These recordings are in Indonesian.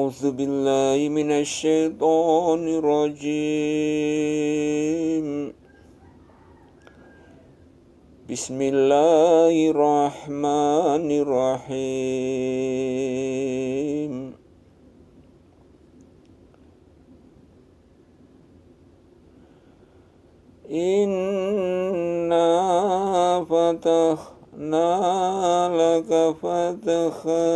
أعوذ بالله من الشيطان الرجيم. بسم الله الرحمن الرحيم. إنا فتحنا لك فتحا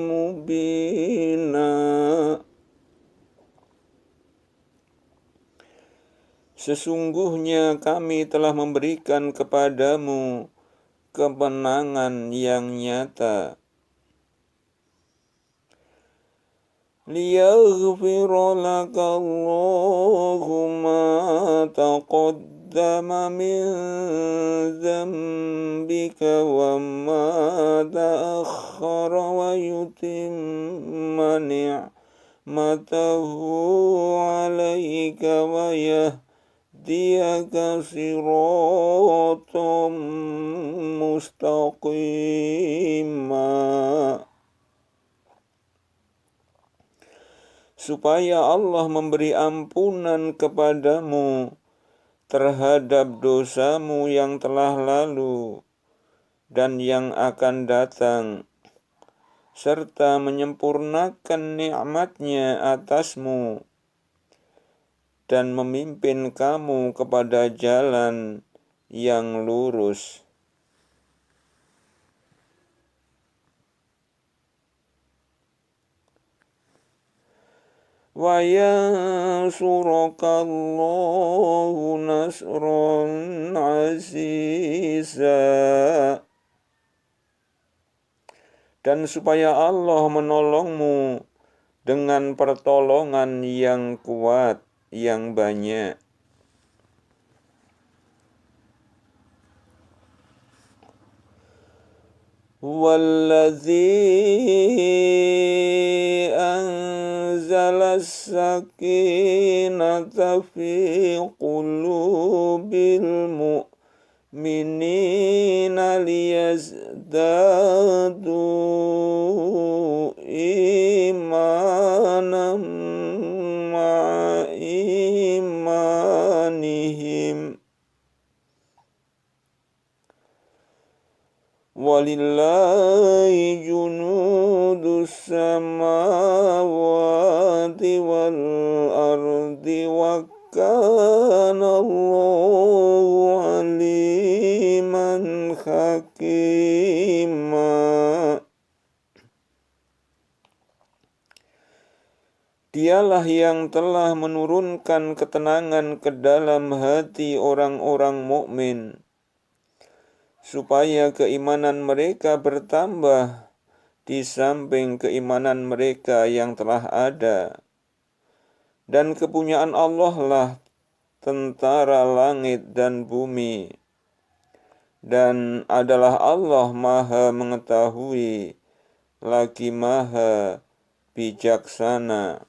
مبينا. Sesungguhnya kami telah memberikan kepadamu kemenangan yang nyata. Liyaghfira laka Allahu ma taqaddama min dzambika wa ma ta'akhkhara wa yutimma ni'matahu 'alaika wa yahdiyaka siratan mustaqima. Supaya Allah memberi ampunan kepadamu terhadap dosamu yang telah lalu dan yang akan datang, serta menyempurnakan nikmat-Nya atasmu dan memimpin kamu kepada jalan yang lurus. Wa yansuraka Allahu nasran aziza. Dan supaya Allah menolongmu dengan pertolongan yang kuat, yang banyak. Wallazi anzala as-sakinata fi qulubil mu'minina liyazdadu imanan ma'a imanihim. Walillahi junudus samawati wal ardi wa kana Allahu aliman hakima. Dialah yang telah menurunkan ketenangan ke dalam hati orang-orang mukmin, supaya keimanan mereka bertambah di samping keimanan mereka yang telah ada. Dan kepunyaan Allah lah tentara langit dan bumi, dan adalah Allah Maha mengetahui lagi Maha bijaksana.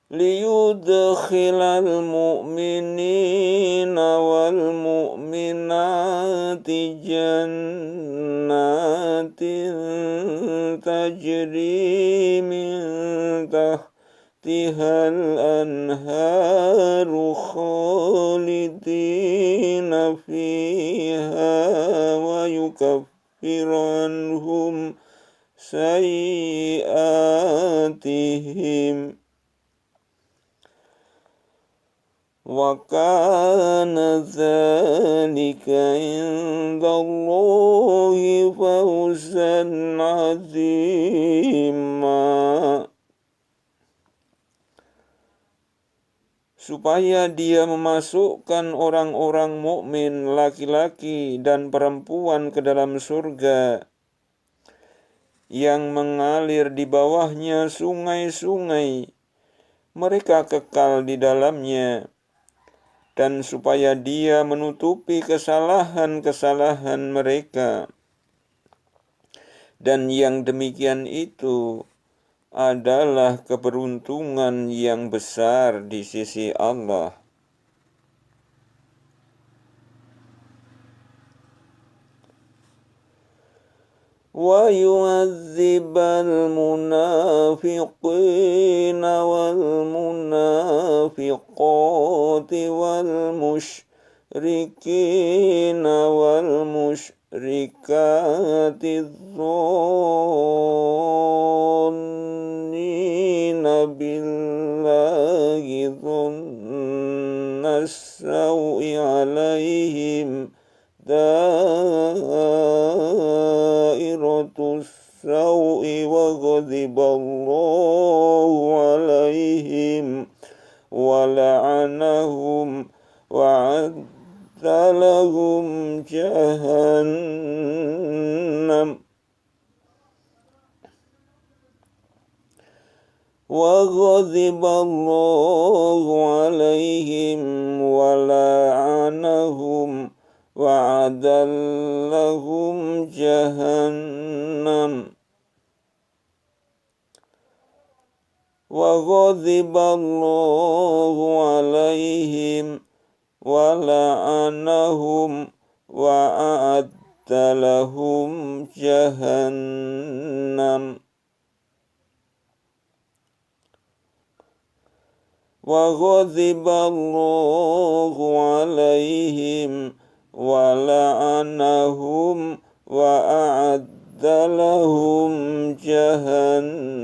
Liyudkhilal mu'minina wal mu'minati jannatin tajri min tahtihal anharu khalidina fiha wa yukaffiranhum sayyi'atihim. Wa kana dzalika 'indallahi fawzan 'azima. Supaya Dia memasukkan orang-orang mukmin laki-laki dan perempuan ke dalam surga yang mengalir di bawahnya sungai-sungai, mereka kekal di dalamnya. Dan supaya Dia menutupi kesalahan-kesalahan mereka. Dan yang demikian itu adalah keberuntungan yang besar di sisi Allah. ويعذب المنافقين والمنافقات والمشركين والمشركات الظانين بالله ظن السوء عليهم دائرة السوء وغضب الله عليهم ولعنهم وأعد لهم جهنم وغضب الله عليهم ولعنهم وأعد لهم جهنم وغضب الله عليهم ولعنهم وأعد لهم جهنم وغضب الله عليهم ولعنهم وأعد لهم جهنم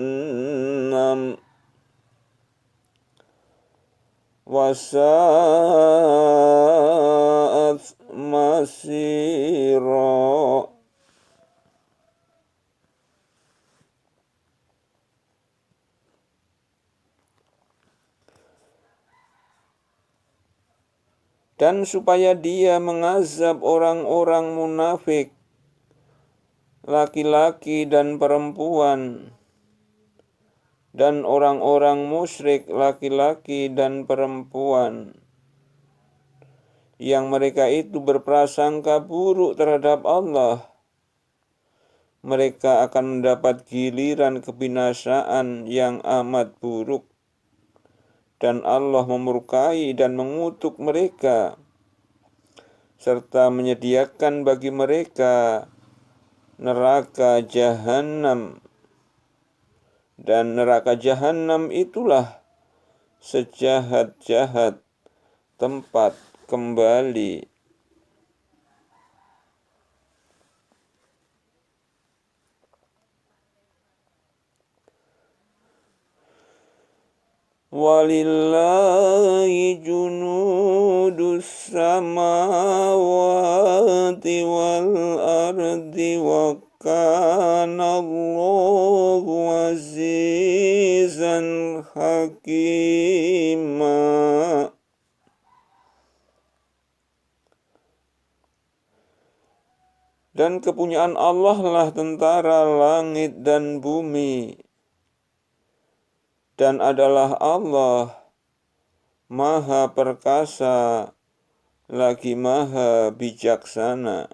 وساءت مصيرا. Dan supaya dia mengazab orang-orang munafik, laki-laki dan perempuan, dan orang-orang musyrik, laki-laki dan perempuan, yang mereka itu berprasangka buruk terhadap Allah. Mereka akan mendapat giliran kebinasaan yang amat buruk. Dan Allah memurkai dan mengutuk mereka, serta menyediakan bagi mereka neraka jahanam. Dan neraka jahanam itulah sejahat-jahat tempat kembali. Walillahi junudus samawati wal ardi wa kana Allahu azizan hakima. Dan kepunyaan Allah lah tentara langit dan bumi. Dan adalah Allah Maha Perkasa lagi Maha Bijaksana.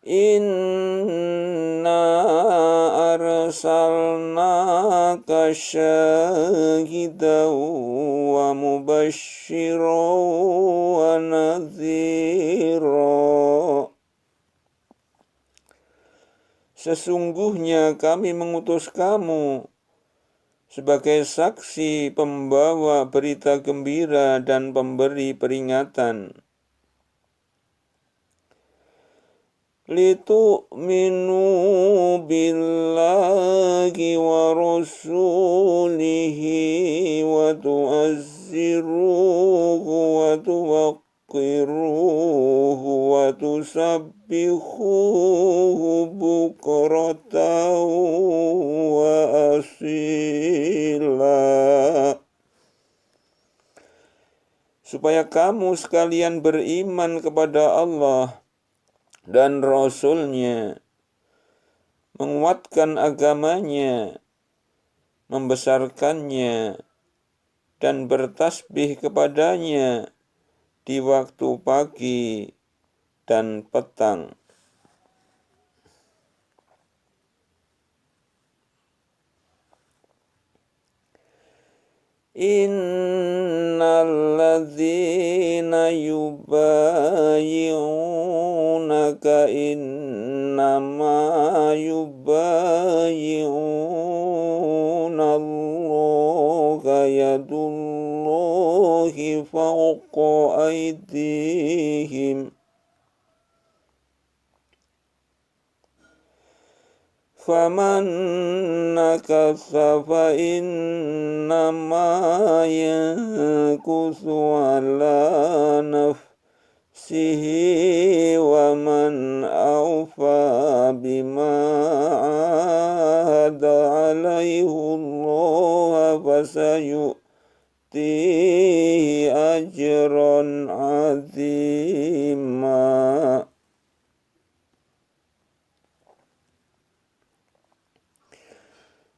Inna arsalnaka syahidan wa mubasysyiran wa nadhira. Sesungguhnya kami mengutus kamu sebagai saksi, pembawa berita gembira dan pemberi peringatan. Litu'minu billahi wa rasulihi wa tu'azziruhu wa tuwaqqiruhu wa tusabbihuhu bukratan wa asila. Supaya kamu sekalian beriman kepada Allah dan Rasul-Nya, menguatkan agamanya, membesarkannya, dan bertasbih kepadanya di waktu pagi dan petang. Innal ladzina yubayyi'unaka innama yubayyi'una Allaha yadullahi fawqa aydihim faman nakatha fa innama yankusu ala nafsihi wa man awfa bima ahada alaihi Allah fasayutihi ajran azima.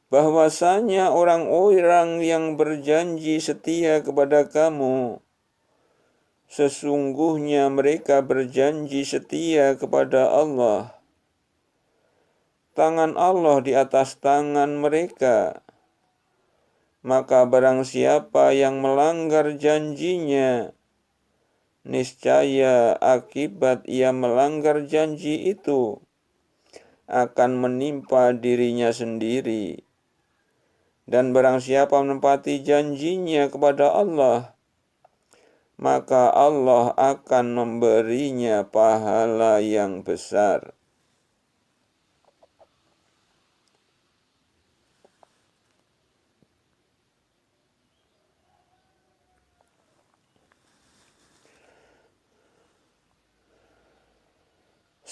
Bahwasanya orang-orang yang berjanji setia kepada kamu, sesungguhnya mereka berjanji setia kepada Allah. Tangan Allah di atas tangan mereka. Maka barang siapa yang melanggar janjinya, niscaya akibat ia melanggar janji itu akan menimpa dirinya sendiri. Dan barang siapa menepati janjinya kepada Allah, maka Allah akan memberinya pahala yang besar.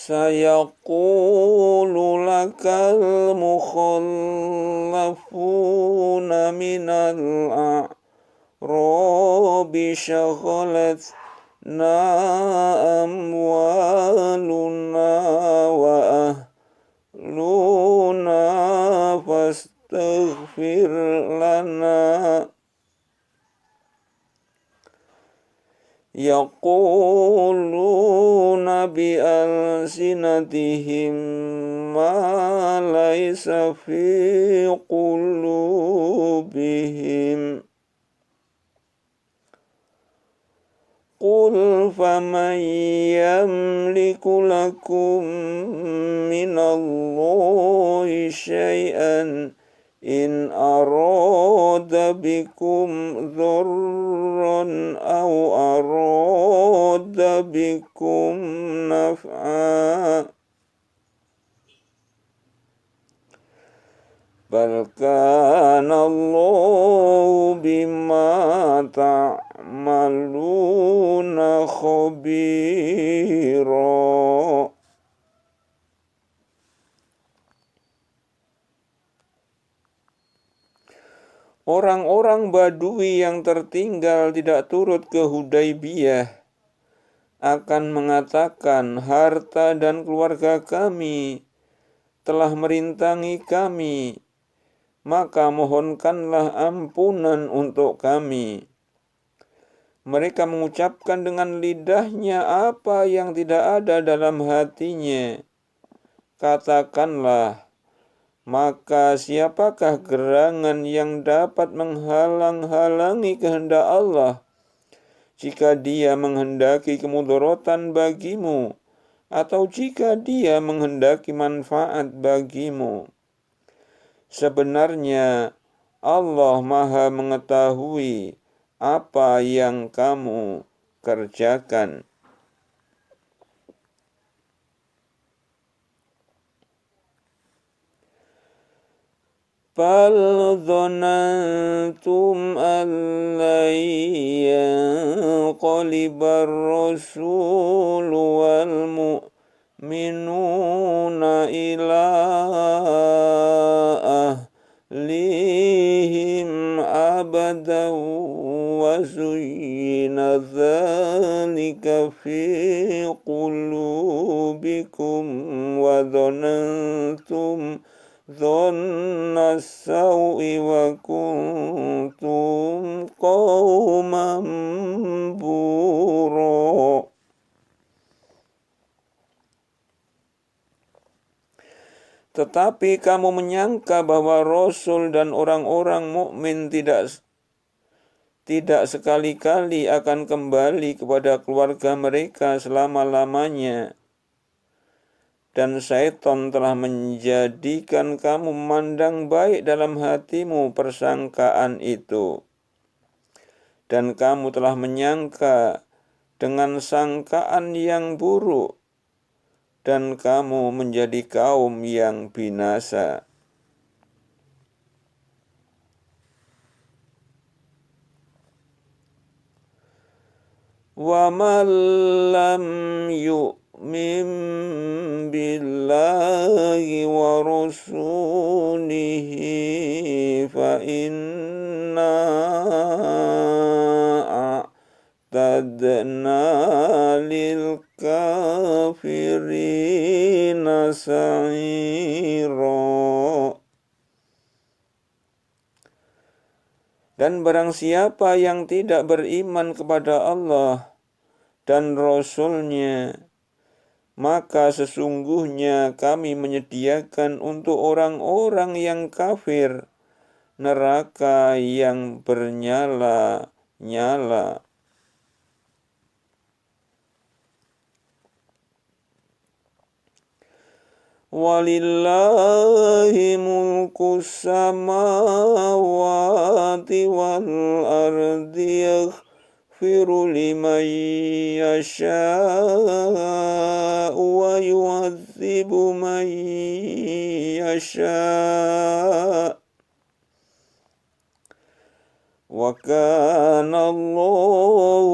Sayaqulu lakal mukhallafuna minal a'rabi syaghalatna amwaluna wa ahluna fastaghfir lana. Yaquluna bi alsinatihim ma laysa fi qulubihim. Qul faman yamliku lakum minallahi syai'an in arada bikum dhurran aw arada bikum naf'a bal kana Allahu bima ta'maluna khabira. Orang-orang Badui yang tertinggal tidak turut ke Hudaybiyah akan mengatakan, harta dan keluarga kami telah merintangi kami, maka mohonkanlah ampunan untuk kami. Mereka mengucapkan dengan lidahnya apa yang tidak ada dalam hatinya. Katakanlah, maka siapakah gerangan yang dapat menghalang-halangi kehendak Allah jika Dia menghendaki kemudaratan bagimu atau jika Dia menghendaki manfaat bagimu? Sebenarnya Allah Maha mengetahui apa yang kamu kerjakan. Bal dhanantum an lan yanqalibar rasul wal mu'minuna ila ahlihim abadan wa zuyyina dhalika fi qulubikum wa dhanantum dhanna as-saw'i wa kuntum qauman bura. Tetapi kamu menyangka bahwa Rasul dan orang-orang mukmin tidak tidak sekali-kali akan kembali kepada keluarga mereka selama-lamanya. Dan syaitan telah menjadikan kamu memandang baik dalam hatimu persangkaan itu. Dan kamu telah menyangka dengan sangkaan yang buruk, dan kamu menjadi kaum yang binasa. Wa man lam yu'min billahi wa rasulihi fa inna a'tadna lil kafirina sa'ira. Dan barang siapa yang tidak beriman kepada Allah dan Rasul-Nya, maka sesungguhnya kami menyediakan untuk orang-orang yang kafir neraka yang bernyala-nyala. Walillahi mulku samawati wal ardi yaghfiru liman yasha'u wa yu'adzibu man yasha'. Wa kana Allahu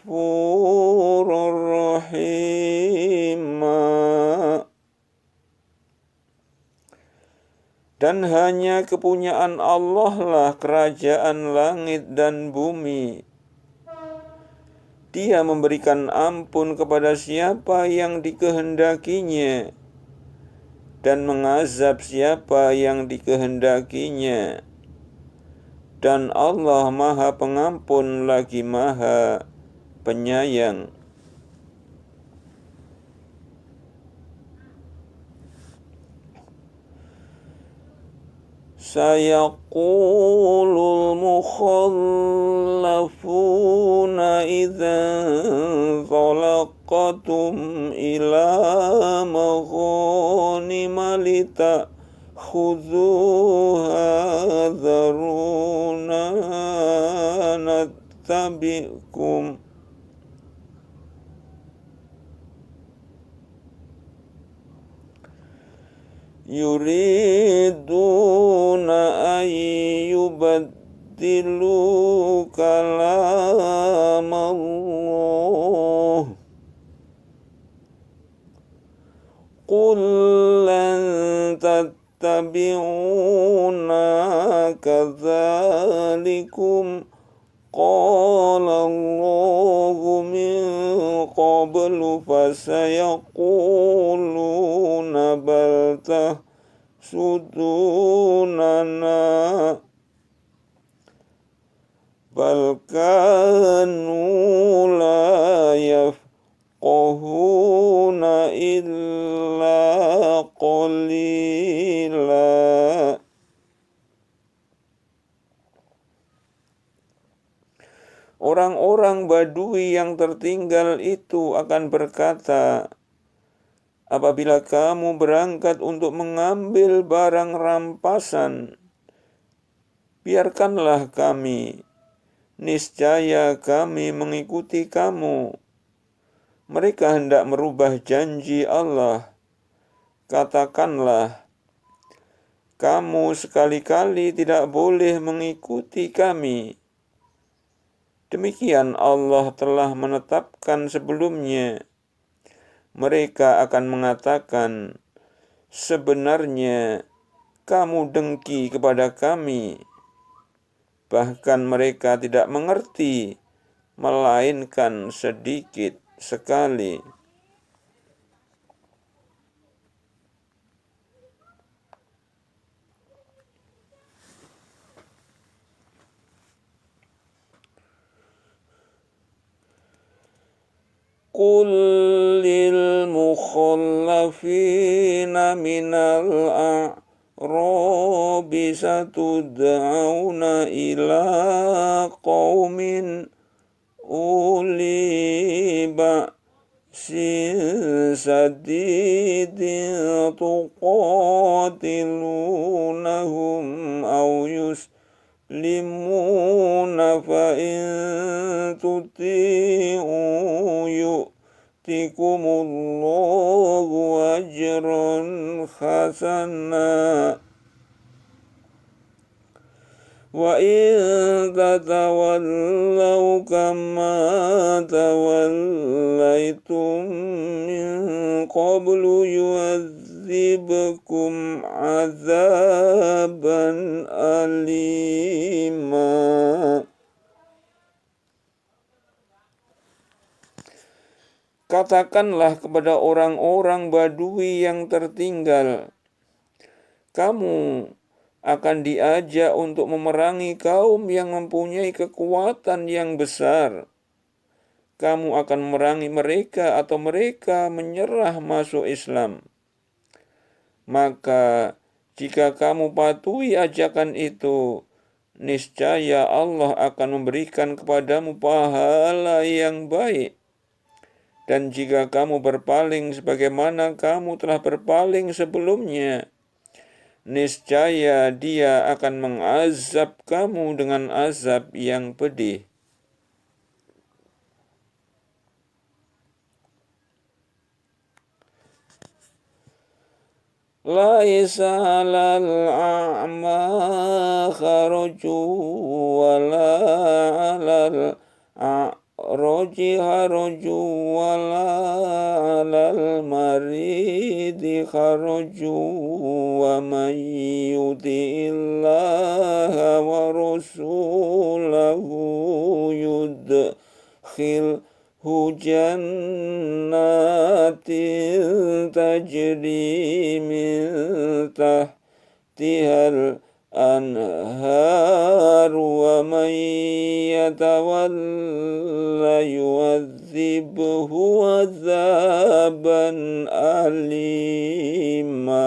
ghafurur rahima. Dan hanya kepunyaan Allah lah kerajaan langit dan bumi. Dia memberikan ampun kepada siapa yang dikehendakinya dan mengazab siapa yang dikehendakinya. Dan Allah Maha Pengampun lagi Maha Penyayang. Sayaqulul mukhallafuna idza talaqatum ila maghanima litakhuzuha dharuna nattabi'kum. Yuriduna ayyubaddilu kalam Allah. Qul lan tattabi'una kadzalikum qala Allahu min qablu fasayaquluna bal tahsudunana bal kanu la yafqahuna illa qalila. Orang-orang Badui yang tertinggal itu akan berkata, apabila kamu berangkat untuk mengambil barang rampasan, biarkanlah kami, niscaya kami mengikuti kamu. Mereka hendak merubah janji Allah. Katakanlah, kamu sekali-kali tidak boleh mengikuti kami. Demikian Allah telah menetapkan sebelumnya. Mereka akan mengatakan, sebenarnya kamu dengki kepada kami. Bahkan mereka tidak mengerti, melainkan sedikit sekali. Qul lil mukhallafina minal Rabbi satud'auna ila qaumin uli ba'sin sadidin tuqatilunahum aw yuslimuna fa in tuti'u yu'tikumullahu ajran hasana wa in tatawallaw kama tawallaitum min qablu yu'adzibkum azaban alima. Katakanlah kepada orang-orang Badui yang tertinggal, kamu akan diajak untuk memerangi kaum yang mempunyai kekuatan yang besar. Kamu akan memerangi mereka atau mereka menyerah masuk Islam. Maka jika kamu patuhi ajakan itu, niscaya Allah akan memberikan kepadamu pahala yang baik. Dan jika kamu berpaling sebagaimana kamu telah berpaling sebelumnya, niscaya Dia akan mengazab kamu dengan azab yang pedih. Laisa 'alal a'ma kharaju wala 'alal a'raji haraju wala 'alal maridi kharaju wa man yuti'illaha wa rasulahu yudkhilhu jannatin tajri min tahtihal anhar wa man yatawalla yu'adzibhu azaban alima.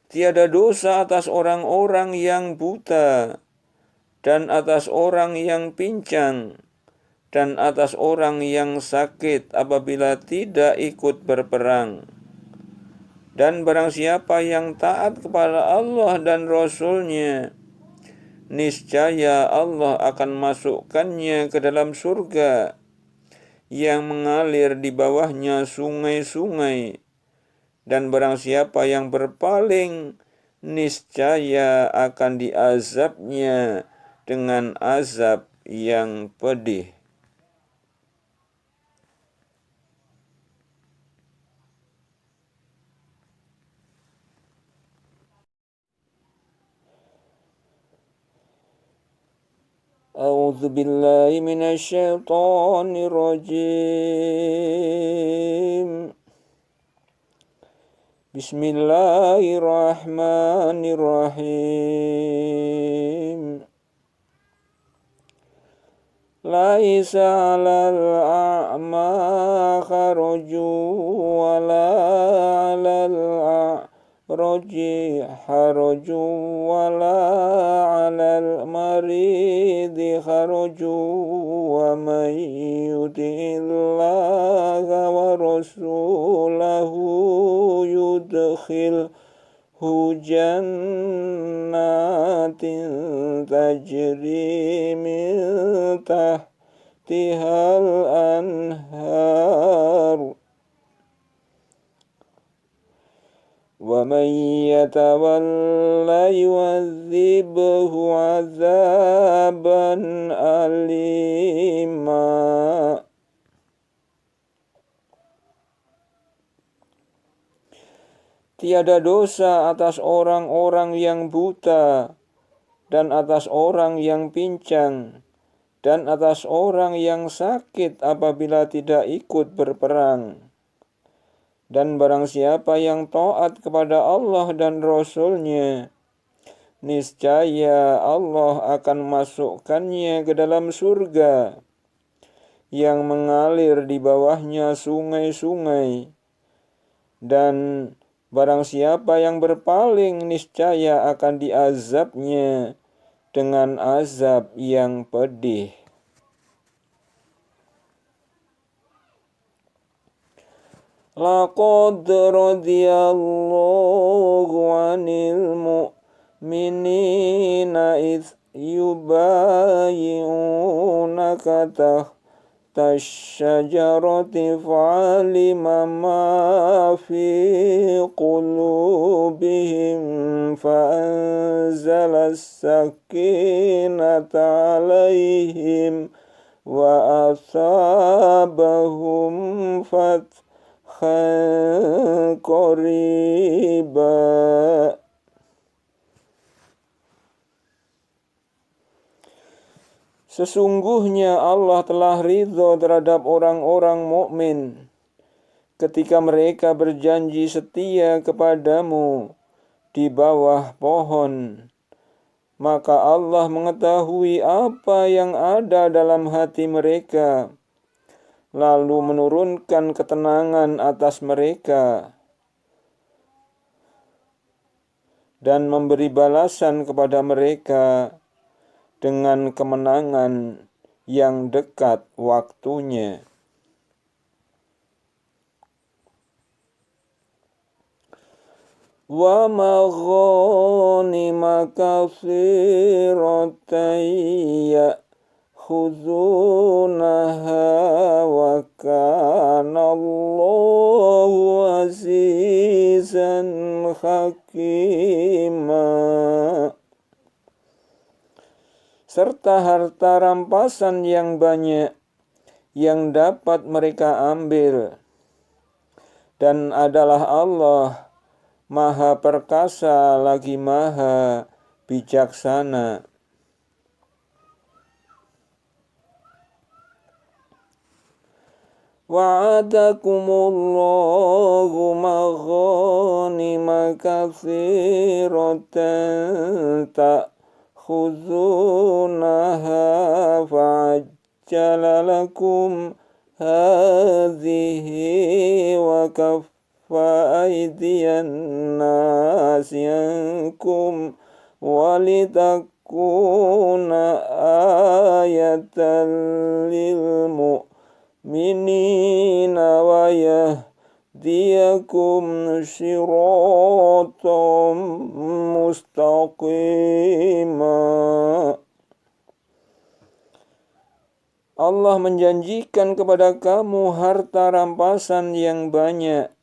Tiada dosa atas orang-orang yang buta, dan atas orang yang pincang, dan atas orang yang sakit apabila tidak ikut berperang. Dan barang siapa yang taat kepada Allah dan Rasul-Nya, niscaya Allah akan masukkannya ke dalam surga yang mengalir di bawahnya sungai-sungai. Dan barang siapa yang berpaling, niscaya akan diazabnya dengan azab yang pedih. A'udzu billahi minasy syaithanir rajim. Bismillahirrahmanirrahim. Laisa 'alal a'ma kharaju wala 'alal a'raji haraju wala 'alal maridi haraju wa man yuti'illaha wa rasulahu yudkhilhu jannatin tajri min tahtihal anhar wa man yatawalla yu'adzibhu azaban alima. Tiada dosa atas orang-orang yang buta, dan atas orang yang pincang, dan atas orang yang sakit apabila tidak ikut berperang. Dan barang siapa yang taat kepada Allah dan Rasul-Nya, niscaya Allah akan masukkannya ke dalam surga yang mengalir di bawahnya sungai-sungai. Dan barang siapa yang berpaling, niscaya akan diazabnya dengan azab yang pedih. Laqad radiyallahu 'anil mu'minina idh yubayyi'unaka tahta asy-syajarati fa'alima ma fi qulubihim fa'anzala as-sakinata 'alaihim wa asabahum qariba. Sesungguhnya Allah telah ridho terhadap orang-orang mukmin ketika mereka berjanji setia kepadamu di bawah pohon. Maka Allah mengetahui apa yang ada dalam hati mereka, lalu menurunkan ketenangan atas mereka dan memberi balasan kepada mereka dengan kemenangan yang dekat waktunya. Wa maghanima katsiratan ya'khudunaha wa kana Allahu azizan hakima. Serta harta rampasan yang banyak yang dapat mereka ambil. Dan adalah Allah Maha perkasa lagi Maha bijaksana. Wa'adakumullahu maghanima katsiratan ta'khudunaha fa'ajjala lakum hadhihi wa fa'aidiyan nasi ankum walitakuna ayatan lil mu'minina wa yahdiyakum siratan mustaqima. Allah menjanjikan kepada kamu harta rampasan yang banyak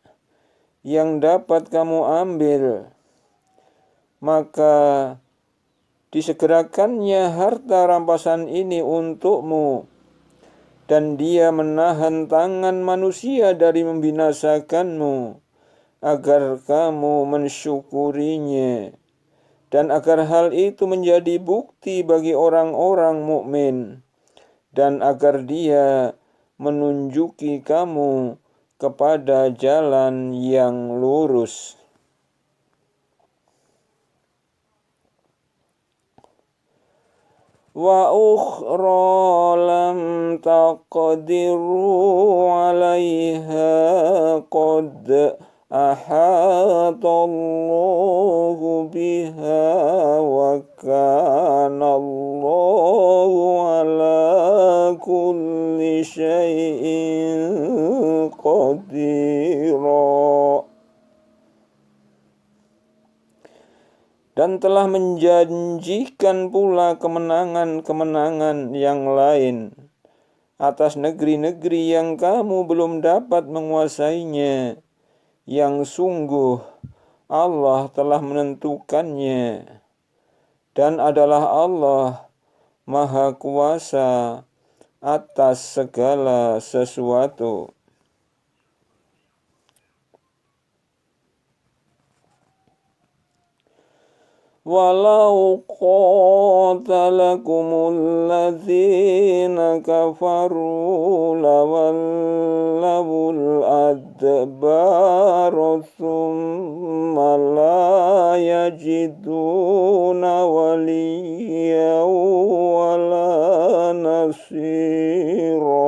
yang dapat kamu ambil, maka disegerakannya harta rampasan ini untukmu, dan Dia menahan tangan manusia dari membinasakanmu, agar kamu mensyukurinya, dan agar hal itu menjadi bukti bagi orang-orang mukmin, dan agar Dia menunjuki kamu kepada jalan yang lurus. Wa ukhra lam taqdiru 'alaiha qad ahatallahu biha wa kana Allahu 'ala kulli syai'in qadira. Dan telah menjanjikan pula kemenangan-kemenangan yang lain atas negeri-negeri yang kamu belum dapat menguasainya, yang sungguh Allah telah menentukannya, dan adalah Allah Maha Kuasa atas segala sesuatu. Walau qatalakumul ladzina kafaru lawallawul adbara thumma la yajiduna waliyyan wala nasira.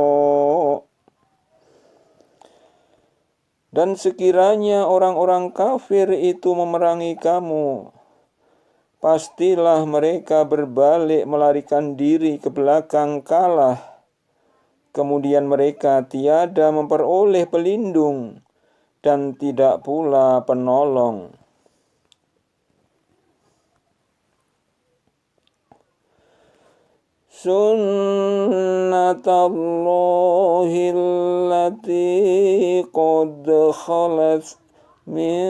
Dan sekiranya orang-orang kafir itu memerangi kamu, pastilah mereka berbalik melarikan diri ke belakang kalah. Kemudian mereka tiada memperoleh pelindung dan tidak pula penolong. Sunnatullahi allati qad khalat min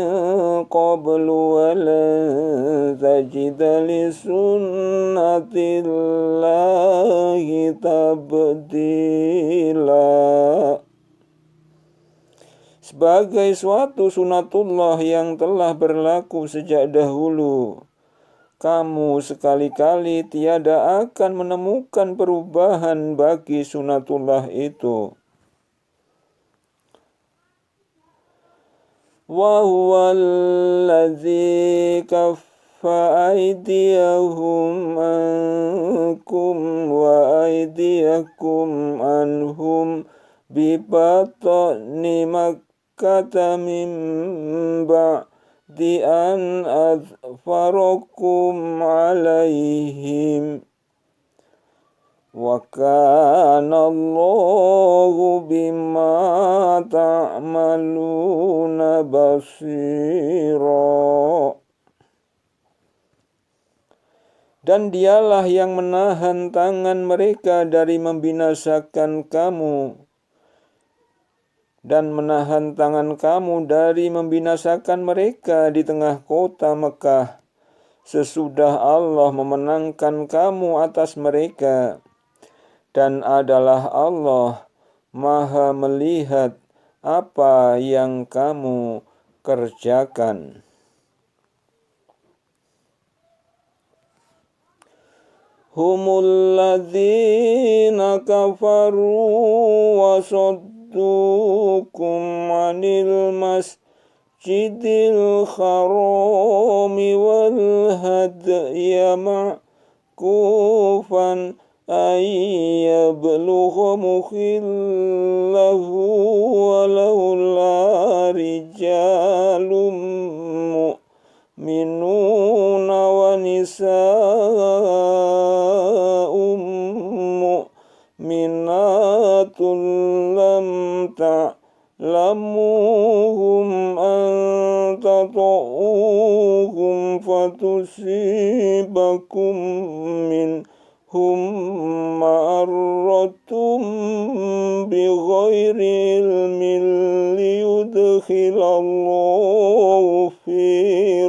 qablu wa lan tajida li sunnatillahi tabdila. Sebagai suatu sunatullah yang telah berlaku sejak dahulu, kamu sekali-kali tiada akan menemukan perubahan bagi sunatullah itu. Wa huwa allazi kaffa aydiyahum ankum wa aydiyakum anhum bi batni Makkah min ba'di an azfarakum alaihim wa kana Allahu bima ta'maluna basira. Dan dialah yang menahan tangan mereka dari membinasakan kamu, dan menahan tangan kamu dari membinasakan mereka di tengah kota Mekah, sesudah Allah memenangkan kamu atas mereka. Dan adalah Allah Maha melihat apa yang kamu kerjakan. Humul ladzina kafaru wa saddukum anil masjidil harami wal hadya ma'kufan ayyablugha mukhillahu walaula rijalum mu'minuna wa nisa'um mu'minatun lam ta'lamuhum an tata'uhum fatusibakum minhum ma'arratum bighairi ilmin liyudkhilallahu fi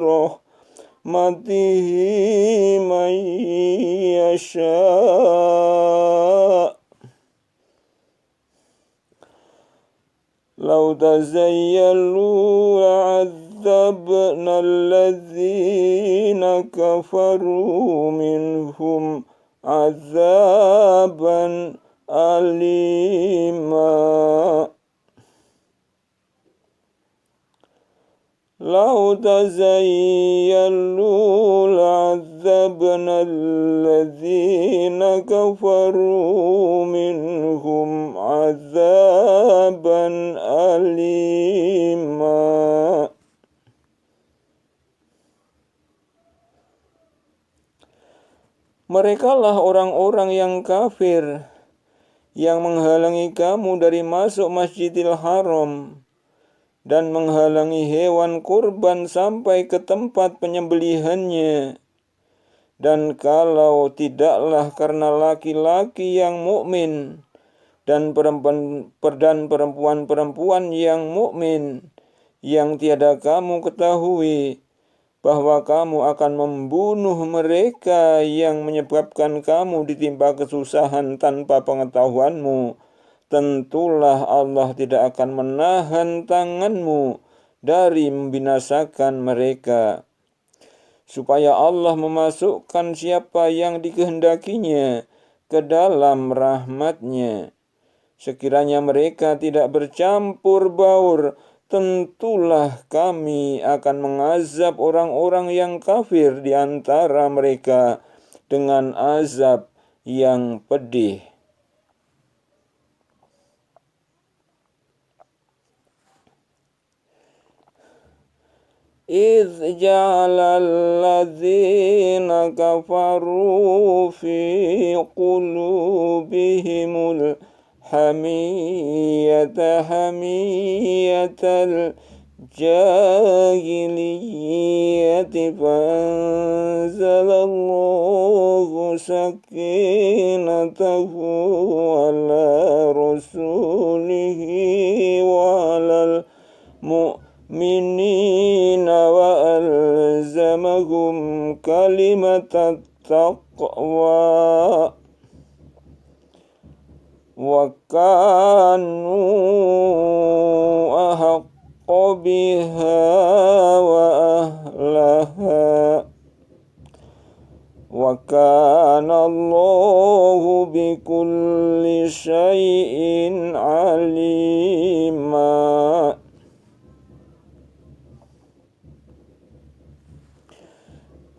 rahmatihi man yasha'. Lau tazayyalu la'adzabna alladzina kafaru minhum azaban alima. Lau tazayyalu la'adzabna alladzina kafaru minhum azaban alima. Merekalah orang-orang yang kafir yang menghalangi kamu dari masuk Masjidil Haram dan menghalangi hewan kurban sampai ke tempat penyembelihannya. Dan kalau tidaklah karena laki-laki yang mukmin dan perempuan-perempuan yang mukmin yang tiada kamu ketahui bahwa kamu akan membunuh mereka yang menyebabkan kamu ditimpa kesusahan tanpa pengetahuanmu, tentulah Allah tidak akan menahan tanganmu dari membinasakan mereka, supaya Allah memasukkan siapa yang dikehendakinya ke dalam rahmat-Nya. Sekiranya mereka tidak bercampur baur, tentulah kami akan mengazab orang-orang yang kafir di antara mereka dengan azab yang pedih. إذ جعل الذين كفروا في قلوبهم الحمية حمية الجاهلية فأنزل الله سكينته على رسوله وعلى المؤمنين وألزمهم كلمة التقوى وكانوا أحق بها وأهلها وكان الله بكل شيء عليما.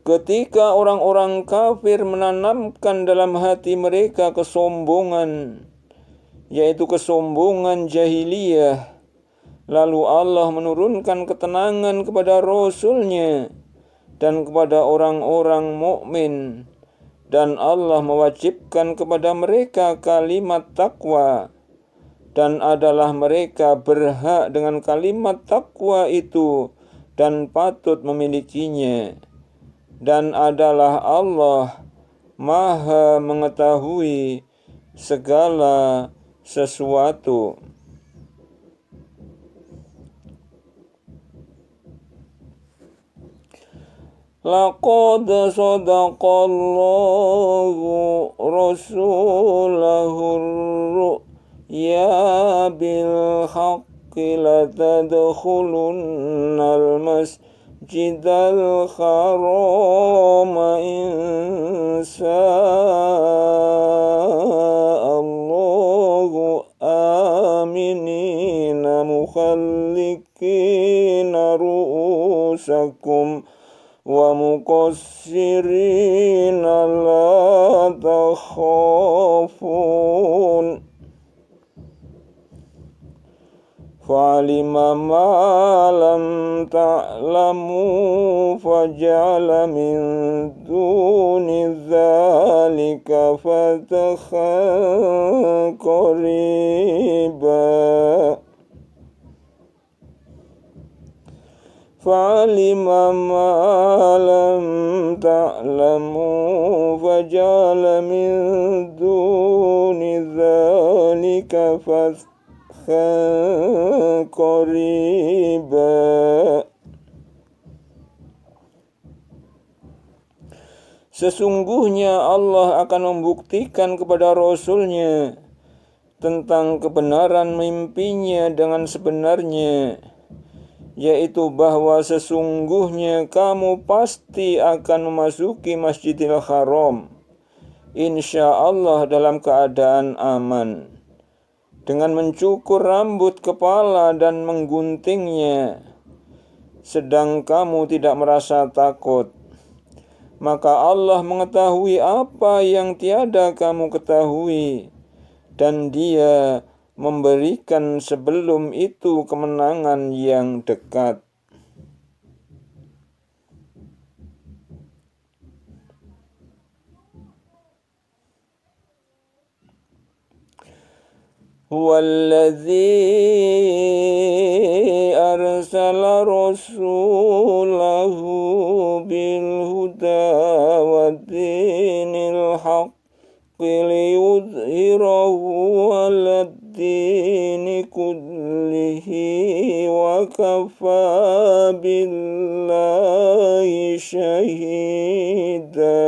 Ketika orang-orang kafir menanamkan dalam hati mereka kesombongan, yaitu kesombongan jahiliyah, lalu Allah menurunkan ketenangan kepada Rasul-Nya dan kepada orang-orang mukmin, dan Allah mewajibkan kepada mereka kalimat takwa, dan adalah mereka berhak dengan kalimat takwa itu dan patut memilikinya, dan adalah Allah Maha mengetahui segala sesuatu. Laqad sadaqallahu rasulahur ru'ya bil haqqi latadkhulunnal masjidal haram insya'allahu aminina mukhallikina ru'usakum wa muqassirina la takhafun fa'alima ma lam ta'lamu faja'ala min duni dzalika fathan qariba fa'alima ma lam ta'lamu faja'ala min duni dzalika fathan qariba. Sesungguhnya Allah akan membuktikan kepada Rasul-Nya tentang kebenaran mimpinya dengan sebenarnya, yaitu bahwa sesungguhnya kamu pasti akan memasuki Masjidil Haram, insya Allah dalam keadaan aman, dengan mencukur rambut kepala dan mengguntingnya, sedang kamu tidak merasa takut. Maka Allah mengetahui apa yang tiada kamu ketahui, dan Dia memberikan sebelum itu kemenangan yang dekat. Huwallazi arsala rasulahu bil huda wa dinil haqqi liyudhhirahu 'ala ad-dini kullihi wa kafa billahi syahida.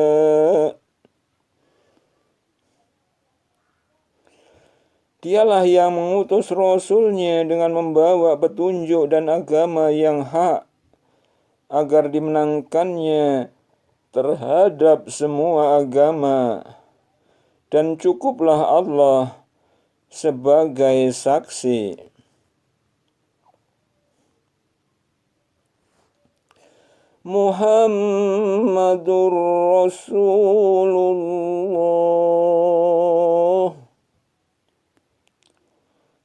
Dialah yang mengutus Rasul-Nya dengan membawa petunjuk dan agama yang hak, agar dimenangkannya terhadap semua agama, dan cukuplah Allah sebagai saksi. Muhammadur Rasulullah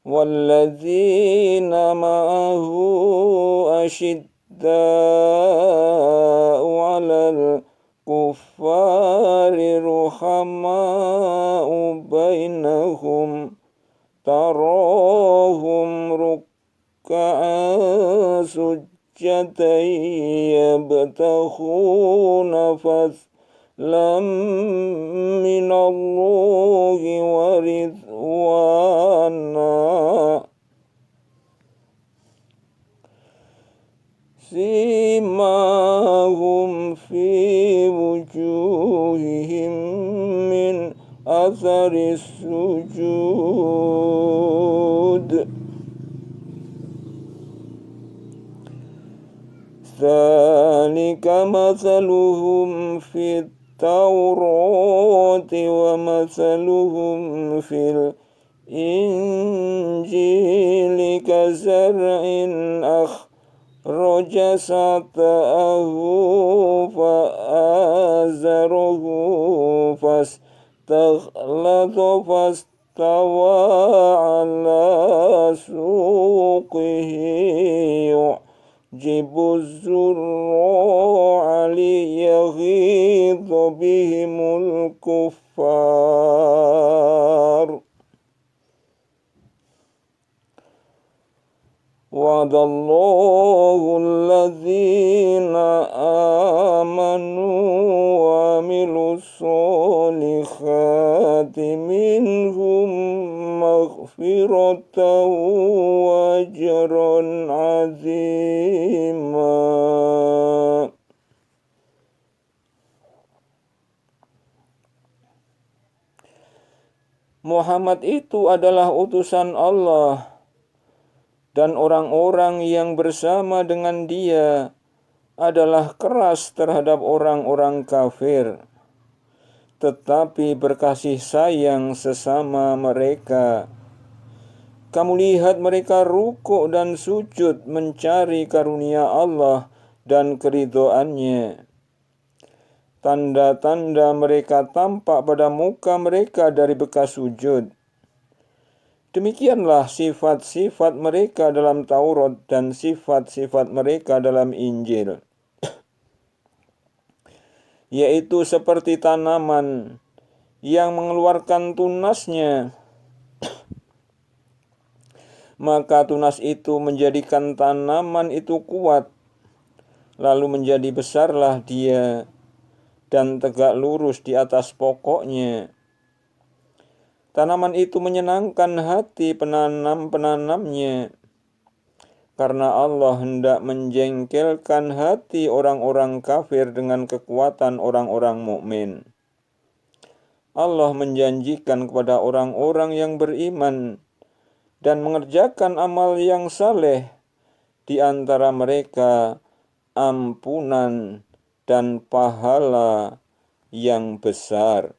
walladzina ma'ahu ashiddaa'u asyidda'u 'alal kuffari ruhama'u bainahum tarahum ruk'an sujjadan yabtaghuna fadlan minallahi wa ridwana simahum fi wujuhihim min atharis sujud dzalika mathaluhum fit Taurati wa mathaluhum fil Injili kazar'in akhraja sata'ahu fa'azarahu fastaghlata fastawa ala suqihi yu'jibu zurra'a liyaghidha bihimul kuffar. Wa'adallahu alladhina amanu wa amilus solihati minhum maghfiratan wa ajran azima. Muhammad itu adalah utusan Allah, dan orang-orang yang bersama dengan dia adalah keras terhadap orang-orang kafir, tetapi berkasih sayang sesama mereka. Kamu lihat mereka rukuk dan sujud mencari karunia Allah dan keridhoannya. Tanda-tanda mereka tampak pada muka mereka dari bekas sujud. Demikianlah sifat-sifat mereka dalam Taurat dan sifat-sifat mereka dalam Injil, yaitu seperti tanaman yang mengeluarkan tunasnya, maka tunas itu menjadikan tanaman itu kuat, lalu menjadi besarlah dia dan tegak lurus di atas pokoknya. Tanaman itu menyenangkan hati penanam-penanamnya, karena Allah hendak menjengkelkan hati orang-orang kafir dengan kekuatan orang-orang mukmin. Allah menjanjikan kepada orang-orang yang beriman dan mengerjakan amal yang saleh di antara mereka ampunan dan pahala yang besar.